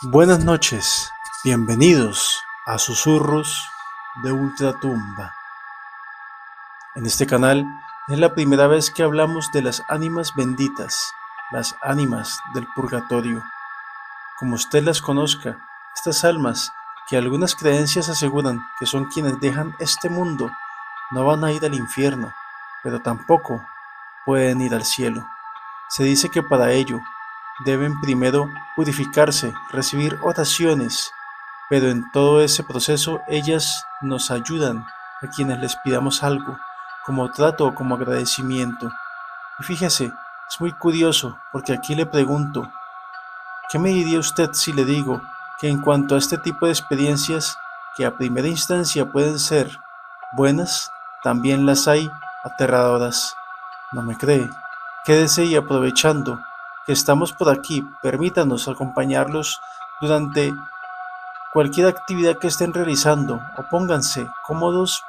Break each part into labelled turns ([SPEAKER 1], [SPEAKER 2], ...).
[SPEAKER 1] Buenas noches, bienvenidos a Susurros de Ultratumba. En este canal es la primera vez que hablamos de las ánimas benditas, las ánimas del purgatorio. Como usted las conozca, estas almas que algunas creencias aseguran que son quienes dejan este mundo, no van a ir al infierno, pero tampoco pueden ir al cielo. Se dice que para ello deben primero purificarse, recibir oraciones, pero en todo ese proceso ellas nos ayudan a quienes les pidamos algo, como trato o como agradecimiento. Y fíjese, es muy curioso porque aquí le pregunto, ¿qué me diría usted si le digo que en cuanto a este tipo de experiencias, que a primera instancia pueden ser buenas, también las hay aterradoras? ¿No me cree? Quédese y aprovechando que estamos por aquí, permítanos acompañarlos durante cualquier actividad que estén realizando o pónganse cómodos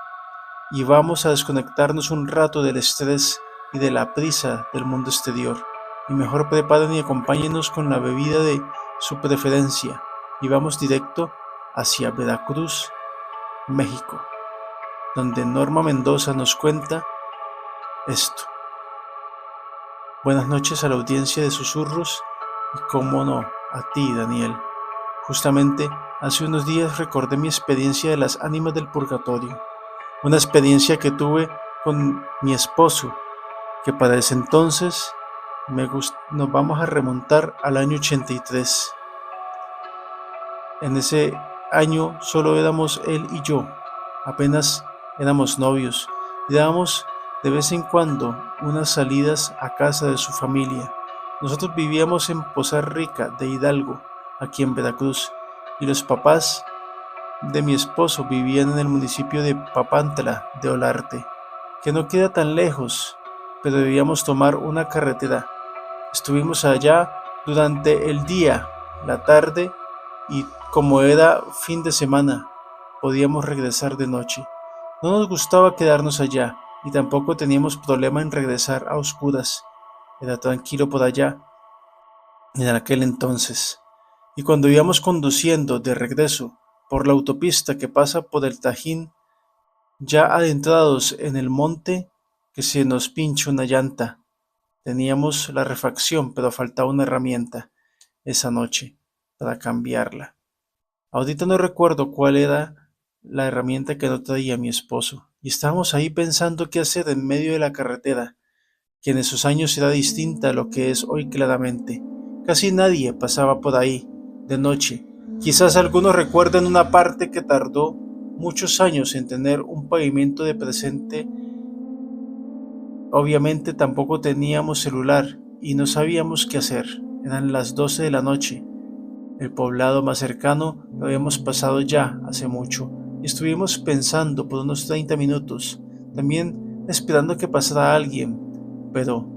[SPEAKER 1] y vamos a desconectarnos un rato del estrés y de la prisa del mundo exterior. Y mejor preparen y acompáñenos con la bebida de su preferencia y vamos directo hacia Veracruz, México, donde Norma Mendoza nos cuenta esto. Buenas noches a la audiencia de Susurros y cómo no, a ti, Daniel. Justamente hace unos días recordé mi experiencia de las ánimas del purgatorio, una experiencia que tuve con mi esposo, que para ese entonces nos vamos a remontar al año 83. En ese año solo éramos él y yo, apenas éramos novios y dábamos de vez en cuando unas salidas a casa de su familia. Nosotros vivíamos en Poza Rica de Hidalgo, aquí en Veracruz, y los papás de mi esposo vivían en el municipio de Papantla de Olarte, que no queda tan lejos, pero debíamos tomar una carretera. Estuvimos allá durante el día, la tarde, y como era fin de semana, podíamos regresar de noche. No nos gustaba quedarnos allá y tampoco teníamos problema en regresar a oscuras. Era tranquilo por allá en aquel entonces. Y cuando íbamos conduciendo de regreso por la autopista que pasa por el Tajín, ya adentrados en el monte, que se nos pincha una llanta. Teníamos la refacción, pero faltaba una herramienta esa noche para cambiarla. Ahorita no recuerdo cuál era la herramienta que no traía mi esposo, y estábamos ahí pensando qué hacer en medio de la carretera, que en esos años era distinta a lo que es hoy claramente. Casi nadie pasaba por ahí de noche. Quizás algunos recuerden una parte que tardó muchos años en tener un pavimento de presente. Obviamente tampoco teníamos celular y no sabíamos qué hacer. Eran las 12 de la noche. El poblado más cercano lo habíamos pasado ya hace mucho y estuvimos pensando por unos 30 minutos, también esperando que pasara alguien, pero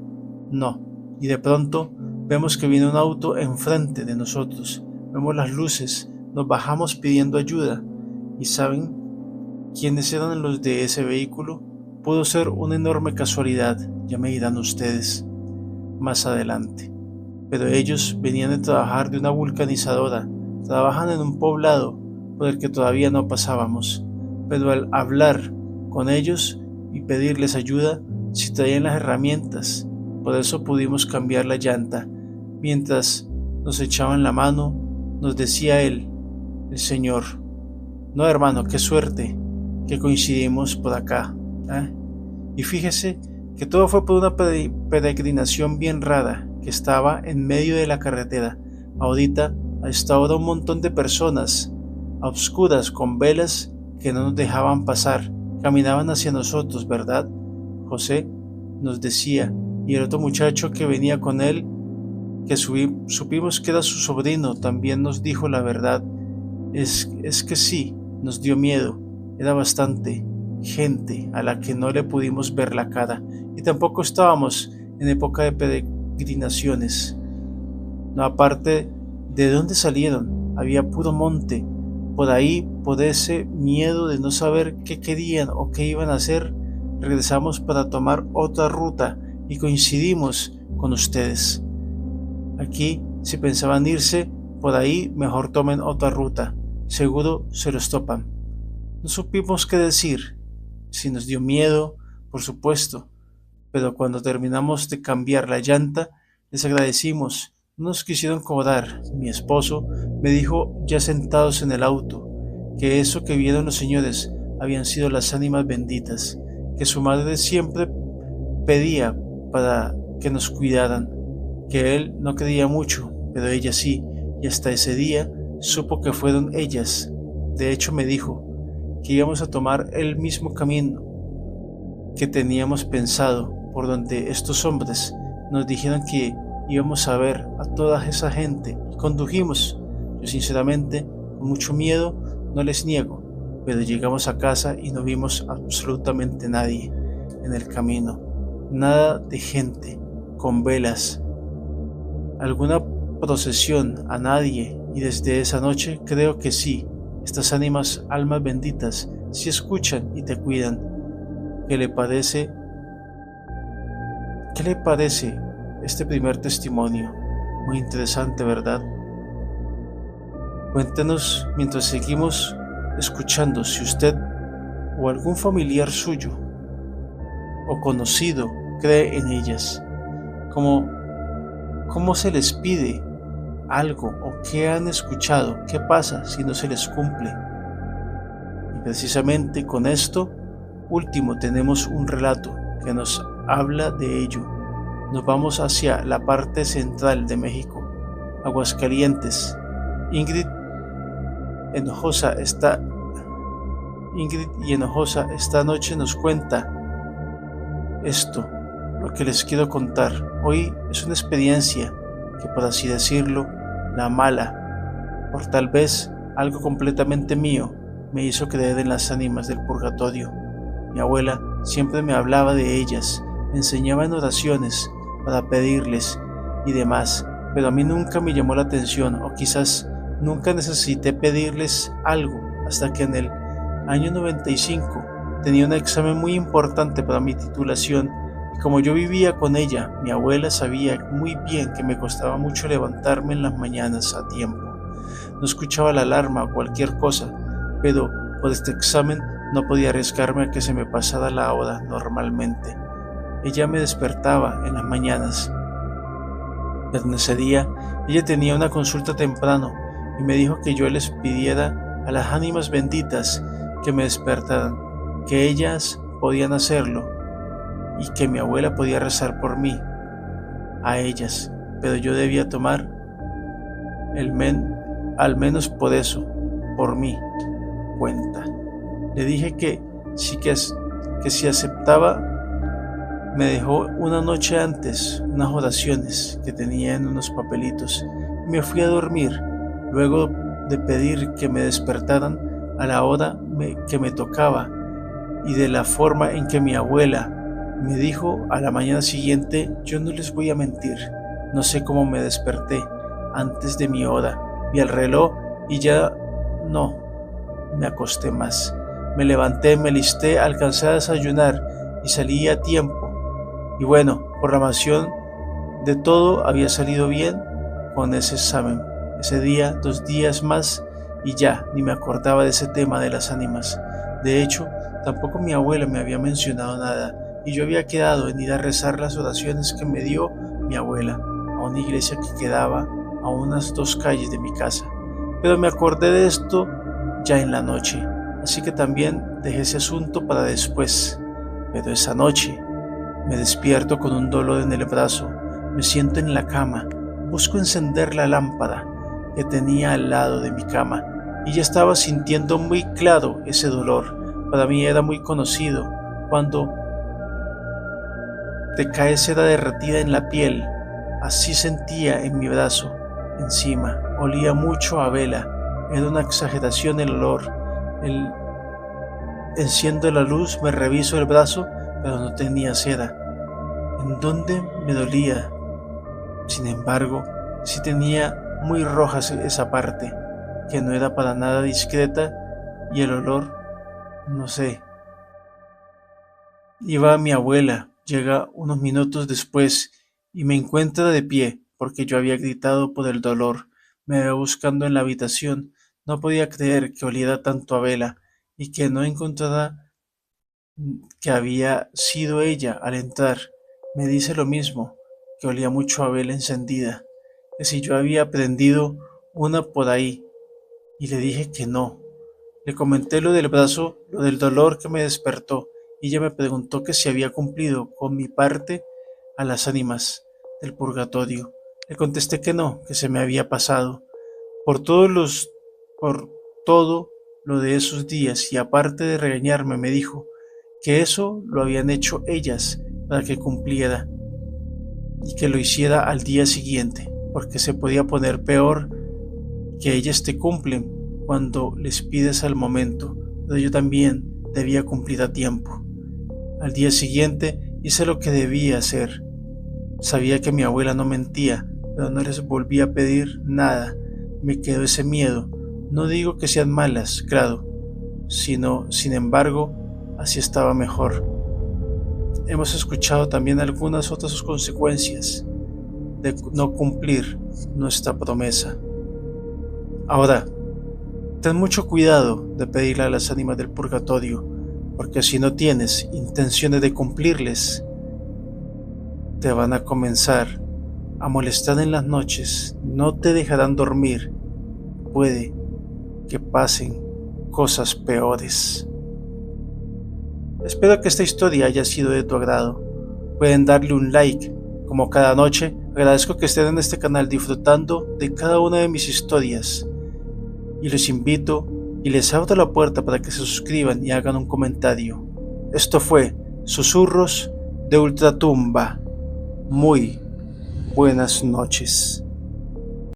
[SPEAKER 1] no. Y de pronto vemos que viene un auto enfrente de nosotros, vemos las luces, nos bajamos pidiendo ayuda y ¿saben quiénes eran los de ese vehículo? Pudo ser una enorme casualidad, ya me dirán ustedes más adelante. Pero ellos venían de trabajar de una vulcanizadora, trabajan en un poblado por el que todavía no pasábamos, pero al hablar con ellos y pedirles ayuda, si traían las herramientas, por eso pudimos cambiar la llanta. Mientras nos echaban la mano, nos decía él, el Señor, no hermano, qué suerte que coincidimos por acá, ¿eh? Y fíjese que todo fue por una peregrinación bien rara que estaba en medio de la carretera. Ahorita, a esta hora, un montón de personas a oscuras con velas que no nos dejaban pasar, caminaban hacia nosotros, ¿verdad? José nos decía, y el otro muchacho que venía con él, que supimos que era su sobrino, también nos dijo la verdad. Es que sí, nos dio miedo, era bastante gente a la que no le pudimos ver la cara y tampoco estábamos en época de peregrinaciones. No, aparte de dónde salieron, había puro monte. Por ahí, por ese miedo de no saber qué querían o qué iban a hacer, regresamos para tomar otra ruta y coincidimos con ustedes. Aquí, si pensaban irse, por ahí mejor tomen otra ruta, seguro se los topan. No supimos qué decir, si nos dio miedo, por supuesto, pero cuando terminamos de cambiar la llanta, les agradecimos. No nos quisieron cobrar. Mi esposo me dijo, ya sentados en el auto, que eso que vieron los señores habían sido las ánimas benditas, que su madre siempre pedía para que nos cuidaran, que él no creía mucho, pero ella sí, y hasta ese día supo que fueron ellas. De hecho me dijo que íbamos a tomar el mismo camino que teníamos pensado, por donde estos hombres nos dijeron que íbamos a ver a toda esa gente y condujimos. Yo sinceramente, con mucho miedo, no les niego, pero llegamos a casa y no vimos absolutamente nadie en el camino, nada de gente con velas, alguna procesión, a nadie, y desde esa noche creo que sí, estas ánimas, almas benditas, sí escuchan y te cuidan. ¿Qué le parece? ¿Qué le parece este primer testimonio? Muy interesante, ¿verdad? Cuéntenos mientras seguimos escuchando si usted o algún familiar suyo o conocido cree en ellas. ¿Cómo se les pide algo o qué han escuchado? ¿Qué pasa si no se les cumple? Y precisamente con esto último tenemos un relato que nos habla de ello. Nos vamos hacia la parte central de México, Aguascalientes. Ingrid Enojosa está Ingrid y Enojosa esta noche nos cuenta esto, lo que les quiero contar. Hoy es una experiencia que, por así decirlo, la mala, por tal vez algo completamente mío, me hizo creer en las ánimas del purgatorio. Mi abuela siempre me hablaba de ellas, me enseñaba en oraciones para pedirles y demás, pero a mí nunca me llamó la atención, o quizás nunca necesité pedirles algo, hasta que en el año 95 tenía un examen muy importante para mi titulación, y como yo vivía con ella, mi abuela sabía muy bien que me costaba mucho levantarme en las mañanas a tiempo. No escuchaba la alarma o cualquier cosa, pero por este examen no podía arriesgarme a que se me pasara la hora normalmente. Ella me despertaba en las mañanas, pero en ese día ella tenía una consulta temprano y me dijo que yo les pidiera a las ánimas benditas que me despertaran, que ellas podían hacerlo y que mi abuela podía rezar por mí, a ellas, pero yo debía tomar al menos por eso, por mí, cuenta. Le dije que si aceptaba, me dejó una noche antes unas oraciones que tenía en unos papelitos y me fui a dormir. Luego de pedir que me despertaran a la hora que me tocaba y de la forma en que mi abuela me dijo a la mañana siguiente, yo no les voy a mentir, no sé cómo me desperté antes de mi hora, vi el reloj y ya no me acosté más. Me levanté, me listé, alcancé a desayunar y salí a tiempo. Y bueno, por la programación de todo había salido bien con ese examen. Ese día, 2 días más y ya, ni me acordaba de ese tema de las ánimas. De hecho, tampoco mi abuela me había mencionado nada y yo había quedado en ir a rezar las oraciones que me dio mi abuela a una iglesia que quedaba a unas 2 calles de mi casa. Pero me acordé de esto ya en la noche, así que también dejé ese asunto para después. Pero esa noche me despierto con un dolor en el brazo, me siento en la cama, busco encender la lámpara que tenía al lado de mi cama y ya estaba sintiendo muy claro ese dolor. Para mí era muy conocido cuando te cae cera derretida en la piel, así sentía en mi brazo, encima, olía mucho a vela, era una exageración el olor. Enciendo la luz, me reviso el brazo, pero no tenía cera. ¿En dónde me dolía? Sin embargo, sí tenía muy roja esa parte, que no era para nada discreta, y el olor, no sé. Iba mi abuela, llega unos minutos después y me encuentra de pie, porque yo había gritado por el dolor. Me veía buscando en la habitación. No podía creer que oliera tanto a vela y que no encontrara que había sido ella al entrar. Me dice lo mismo, que olía mucho a vela encendida, que si yo había prendido una por ahí, y le dije que no. Le comenté lo del brazo, lo del dolor que me despertó, y ella me preguntó que si había cumplido con mi parte a las ánimas del purgatorio. Le contesté que no, que se me había pasado. Por todos los, por todo lo de esos días, y aparte de regañarme, me dijo que eso lo habían hecho ellas para que cumpliera y que lo hiciera al día siguiente, porque se podía poner peor, que ellas te cumplen cuando les pides al momento, pero yo también debía cumplir a tiempo. Al día siguiente hice lo que debía hacer. Sabía que mi abuela no mentía, pero no les volví a pedir nada. Me quedó ese miedo. No digo que sean malas, claro, sino, sin embargo, así estaba mejor. Hemos escuchado también algunas otras consecuencias de no cumplir nuestra promesa. Ahora, ten mucho cuidado de pedirle a las ánimas del purgatorio, porque si no tienes intenciones de cumplirles, te van a comenzar a molestar en las noches, no te dejarán dormir, puede que pasen cosas peores. Espero que esta historia haya sido de tu agrado. Pueden darle un like, como cada noche. Agradezco que estén en este canal disfrutando de cada una de mis historias. Y los invito y les abro la puerta para que se suscriban y hagan un comentario. Esto fue Susurros de Ultratumba. Muy buenas noches.